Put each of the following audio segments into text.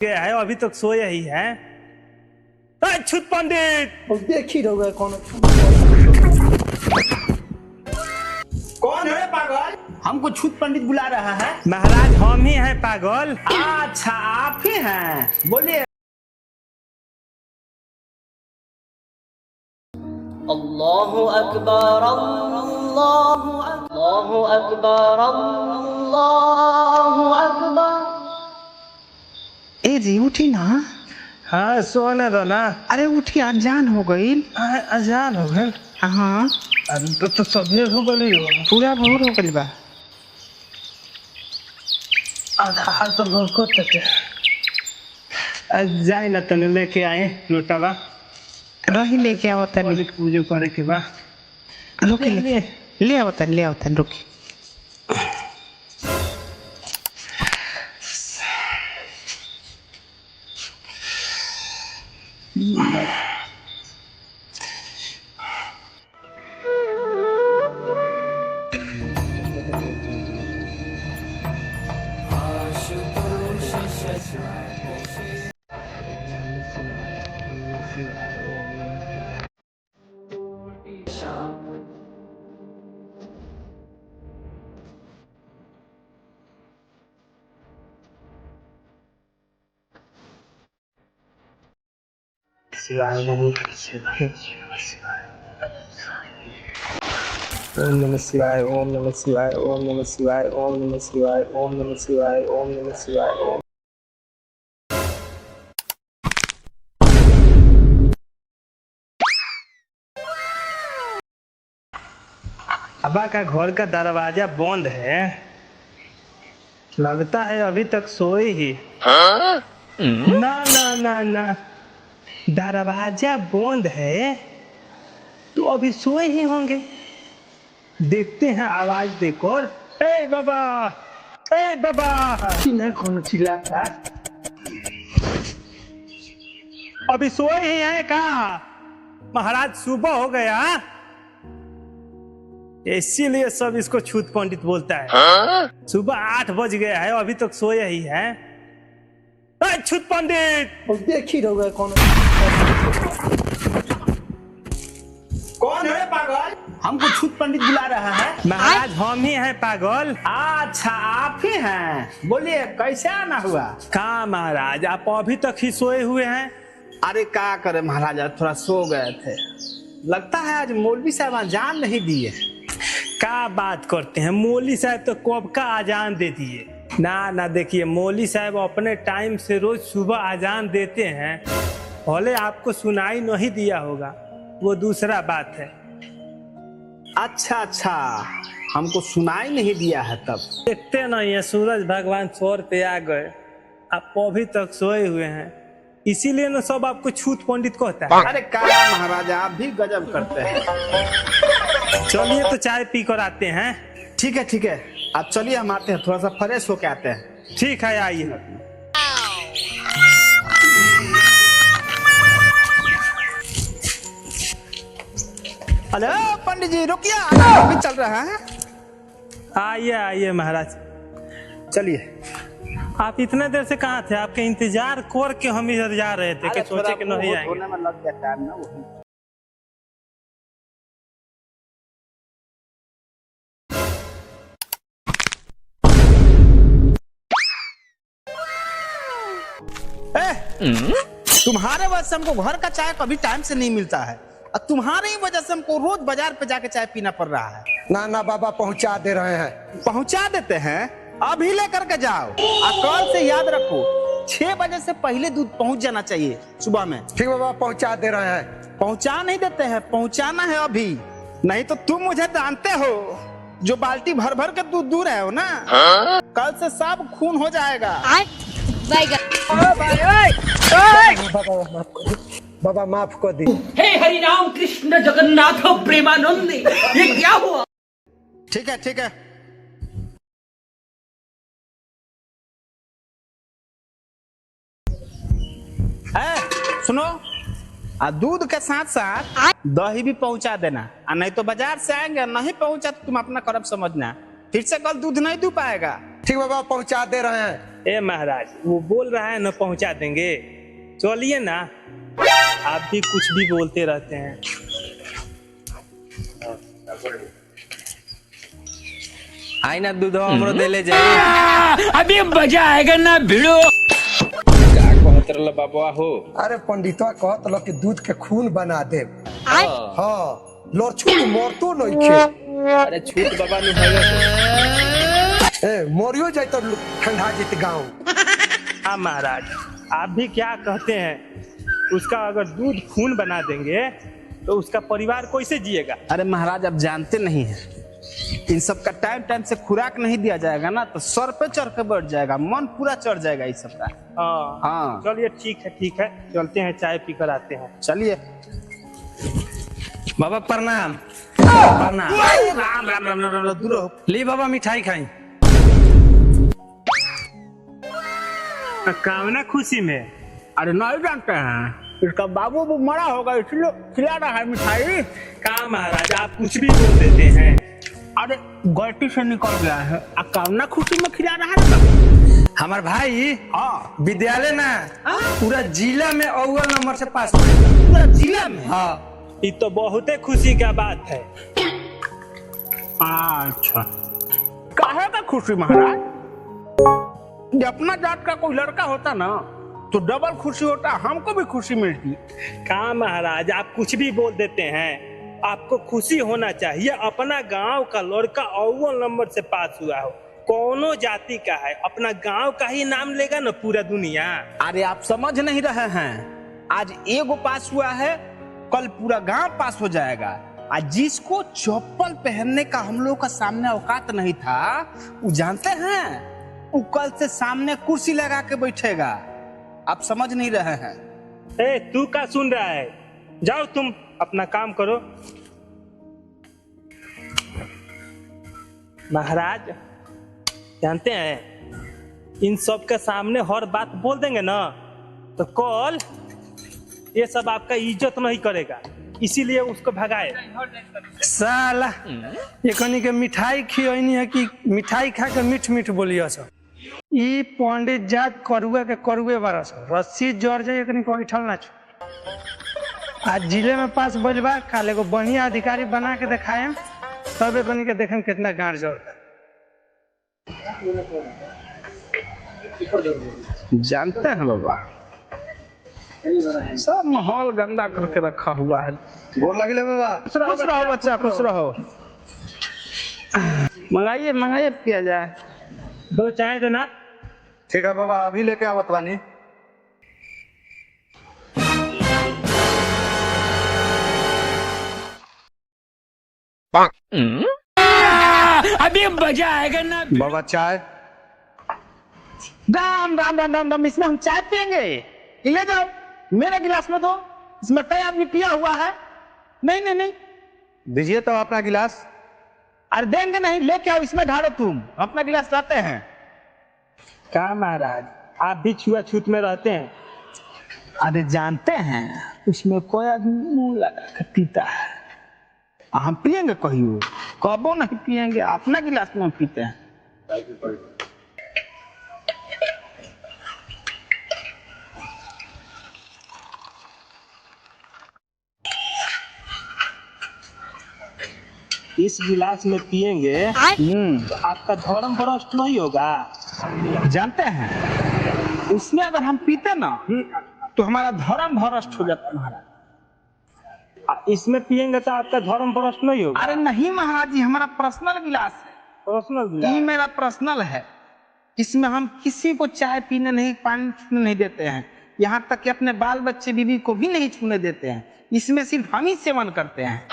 गया है, अभी तक सोया ही है। छुत पंडित देख ही रहोगे कौन कौन है पागल? हमको छुत पंडित बुला रहा है। महाराज हम ही हैं पागल। अच्छा आप ही हैं, बोलिए। अल्लाहु अकबर अल्लाहु अकबर अल्लाहु अकबर। ए जी उठी ना। हाँ सोने दो ना। अरे उठी, अजान हो गई। अजान हो गए? हाँ तो सभी हो गई हो, पूरा भोर हो गई बा। आधा तो को तक जाए ना तने लेके आए लोटावा रही लेके आओ तनी पूजो करे के बा। रुकी ले आओ तनी रुकी। शिवाय ओम नमः शिवाय ओम नमः शिवाय ओम नमः शिवाय ओम नमः शिवाय ओम नमः शिवाय ओम नमः शिवाय ओम। अब्बा का घर का दरवाजा बंद है, लगता है अभी तक सोए ही। ना ना ना ना, दरवाजा बंद है तो अभी सोए ही होंगे। देखते हैं, आवाज देखो। ए बाबा, ए बाबा, चिल्ला कौन चिल्लाता? अभी सोए ही हैं कहा? महाराज सुबह हो गया, इसीलिए सब इसको छूत पंडित बोलता है। सुबह 8 बज गया है, अभी तक सोया ही है। छूत पंडित देख ही रहोगे कौन है पागल? हमको छुत पंडित बुला रहा है। महाराज हम ही हैं पागल। अच्छा आप ही हैं, बोलिए कैसे आना हुआ? कहा महाराज आप अभी तक ही सोए हुए हैं? अरे क्या करे महाराज, आज थोड़ा सो गए थे। लगता है आज मौलवी साहब अजान नहीं दिए। क्या बात करते हैं, मौलवी साहब तो कब का अजान दे दिए। ना ना, देखिए मौलवी साहब अपने टाइम से रोज सुबह अजान देते हैं, भले आपको सुनाई नहीं दिया होगा, वो दूसरा बात है। अच्छा हमको सुनाई नहीं दिया है तब। देखते नहीं है, सूरज भगवान छोर पे आ गए, आप अभी तक सोए हुए हैं, इसीलिए ना सब आपको छूत पंडित कहता है। अरे क्या महाराजा, आप भी गजब करते हैं। चलिए तो चाय पी कर आते हैं। ठीक है, आप चलिए हम आते हैं, थोड़ा सा फ्रेश होके आते हैं। ठीक है, आइए। अरे पंडित जी रुकिए, अभी चल रहा है। आइए महाराज, चलिए। आप इतने देर से कहाँ थे? आपके इंतजार कर के हम इधर जा रहे थे कि सोचे कि नहीं आएंगे। में लग गया टाइम ना वो। तुम्हारे वजह से हमको घर का चाय कभी टाइम से नहीं मिलता है, और तुम्हारे ही वजह से हमको रोज बाजार पे जाके चाय पीना पड़ रहा है। ना बाबा पहुंचा दे रहे हैं। पहुंचा देते हैं, अभी लेकर के जाओ। और कल से याद रखो, 6 बजे से पहले दूध पहुंच जाना चाहिए सुबह में। ठीक बाबा पहुंचा दे रहे हैं। पहुंचा नहीं देते हैं, पहुंचाना है अभी, नहीं तो तुम मुझे जानते हो, जो बाल्टी भर भर के दूध दूर है हो ना। कल से सब खून हो जाएगा। बाबा माफ कर दी। हे हरि राम कृष्ण जगन्नाथ प्रेमानंद, ये क्या हुआ? ठीक है। सुनो, दूध के साथ साथ दही भी पहुंचा देना, और नहीं तो बाजार से आएंगे, नहीं पहुंचा तो तुम अपना करब समझना, फिर से कल दूध नहीं दू पाएगा। ठीक बाबा पहुंचा दे रहे हैं। ए महाराज, वो बोल रहा है ना पहुंचा देंगे, चलिए ना। आप भी कुछ भी बोलते रहते हैं। आई ना दूध हमरो दे ले जाए। अभी मजा आएगा ना भिड़ो। का कहत रहल बाबा हो? अरे पंडितवा कहत लो कि दूध के खून बना दे। हाँ लड़छू मरतो नहीं खे। अरे छूट बाबा नु भइल। ए मोरियो जाए तो ठंडा जीत गाँव। हाँ महाराज, आप भी क्या कहते हैं? उसका अगर दूध खून बना देंगे तो उसका परिवार कैसे जिएगा? अरे महाराज, आप जानते नहीं हैं, इन सब का टाइम टाइम से खुराक नहीं दिया जाएगा ना तो सर पे चढ़ के बैठ जाएगा, मन पूरा चढ़ जाएगा इस सब का। हाँ। चलिए ठीक है, चलते हैं, चाय पी कर आते हैं। चलिए बाबा प्रणाम। प्रणाम। राम राम राम राम राम, दूर हो। ली बाबा मिठाई खाई। कामना खुशी में। अरे नहीं जानते हैं, इसका बाबू भी मरा होगा इसलिए खिला रहा है मिठाई। का महाराज, आप कुछ भी बोल देते हैं। अरे गलती से निकल गया है, कामना खुशी में खिला रहा है। हमार भाई हाँ विद्यालय ना पूरा जिला में अव्वल नंबर से पास हुआ। पूरा जिला में। हाँ ये तो बहुत खुशी का बात है। अच्छा, काहे का खुशी महाराज? जब अपना जात का कोई लड़का होता ना तो डबल खुशी होता, हमको भी खुशी मिलती। का महाराज, आप कुछ भी बोल देते हैं। आपको खुशी होना चाहिए, अपना गांव का लड़का अव्वल नंबर से पास हुआ हो। कौनो जाति का है, अपना गांव का ही नाम लेगा ना पूरा दुनिया। अरे आप समझ नहीं रहे हैं, आज एगो पास हुआ है, कल पूरा गांव पास हो जाएगा। आज जिसको चप्पल पहनने का हम लोग का सामने औकात नहीं था, वो जानते हैं वो कल से सामने कुर्सी लगा के बैठेगा। आप समझ नहीं रहे हैं। ए, तू क्या सुन रहा है? जाओ तुम अपना काम करो। महाराज जानते हैं, इन सब के सामने हर बात बोल देंगे ना तो कल ये सब आपका इज्जत नहीं करेगा, इसीलिए उसको भगाए। साला ये कनी के मिठाई खियनी है कि मिठाई खा के मीठ मीठ बोलिया सब। ई पंडित जात करुआ के करुए बरस रस्सी जड़ जाए कनी बैठल ना छो। आज जिले में पास बोलबा, काल एगो बढ़िया अधिकारी बना के दिखाएम, तबे कनी के देखेम कितना गांठ जोड़ता। जानते हैं बाबा, सब माहौल गंदा करके रखा हुआ है। गोर लगे बाबा। खुश रहो बच्चा, खुश रहो। मंगाइए मंगाइए, पिया जाए। दो चाय देना। ठीक है बाबा, अभी लेके आवत बानी। अभी मजा आएगा ना। बाबा चाय। राम राम राम राम राम, इसमें हम चाय पियेंगे? ले जाओ मेरे गिलास में दो, इसमें कई आदमी पिया हुआ है। नहीं नहीं नहीं, दीजिए तो अपना गिलास। अरे देंगे नहीं, लेके आओ, इसमें ढालो, तुम अपना गिलास लाते हैं। का महाराज, आप भी छुआछूत में रहते हैं। अरे जानते हैं, उसमें कोई आदमी मुंह लगा के पीता है। हम पियेंगे कहियो? कबो नहीं पियेंगे, अपना गिलास में पीते हैं। इस गिलास में पिएंगे तो आपका धर्म भ्रष्ट नहीं होगा। जानते हैं, इसमें अगर हम पीते ना तो हमारा धर्म भ्रष्ट हो जाता महाराज। इसमें पिएंगे तो आपका धर्म भ्रष्ट नहीं होगा। अरे नहीं महाराज जी, हमारा पर्सनल गिलास है। पर्सनल ये गिलास? मेरा पर्सनल है। इसमें हम किसी को चाय पीने नहीं, पानी पीने नहीं देते हैं, यहाँ तक कि अपने बाल बच्चे बीवी को भी नहीं छूने देते हैं। इसमें सिर्फ हम ही सेवन करते हैं।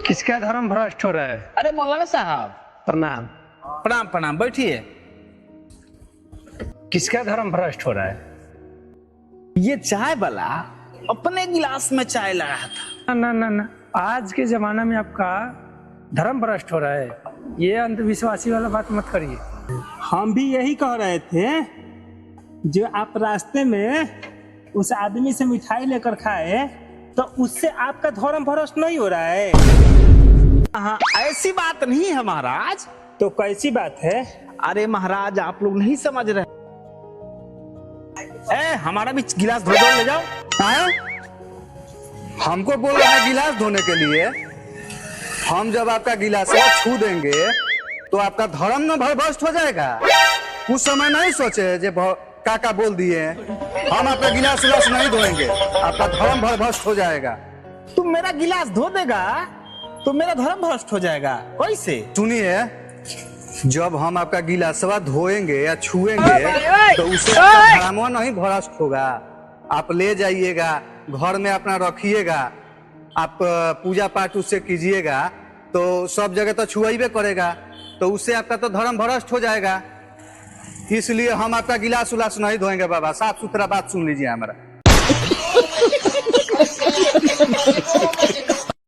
किसका धर्म भ्रष्ट हो रहा है? अरे मौलाना साहब प्रणाम। प्रणाम प्रणाम, बैठिए। किसका धर्म भ्रष्ट हो रहा है? ये चाय वाला अपने गिलास में चाय ला रहा था। ना ना ना, आज के जमाना में आपका धर्म भ्रष्ट हो रहा है, ये अंधविश्वासी वाला बात मत करिए। हम भी यही कह रहे थे, जो आप रास्ते में उस आदमी से मिठाई लेकर खाए तो उससे आपका धर्म भ्रष्ट नहीं हो रहा है? हाँ, ऐसी बात नहीं है महाराज। तो कैसी बात है? अरे महाराज आप लोग नहीं समझ रहे। हमारा भी गिलास धो दो, ले जाओ। हैं? हमको बोल रहा है गिलास धोने के लिए। हम जब आपका गिलास छू देंगे तो आपका धर्म न भ्रष्ट हो जाएगा। उस समय नहीं सोचे जे काका बोल दिए हम आपका गिलास उलास नहीं धोएंगे, आपका धर्म भ्रष्ट हो जाएगा। तुम मेरा गिलास धो देगा तो मेरा धर्म भ्रष्ट हो जाएगा, कैसे? सुनिए, जब हम आपका गिलासवा धोएंगे या छुएंगे तो उससे आपका धर्म नहीं भ्रष्ट होगा। आप ले जाइएगा, घर में अपना रखिएगा, आप पूजा पाठ उससे कीजिएगा तो सब जगह तो छुआइबे करेगा, तो उससे आपका तो धर्म भ्रष्ट हो जाएगा। इसलिए हम आपका गिलास उलास नहीं धोएंगे बाबा। साफ सुथरा बात सुन लीजिए हमारा।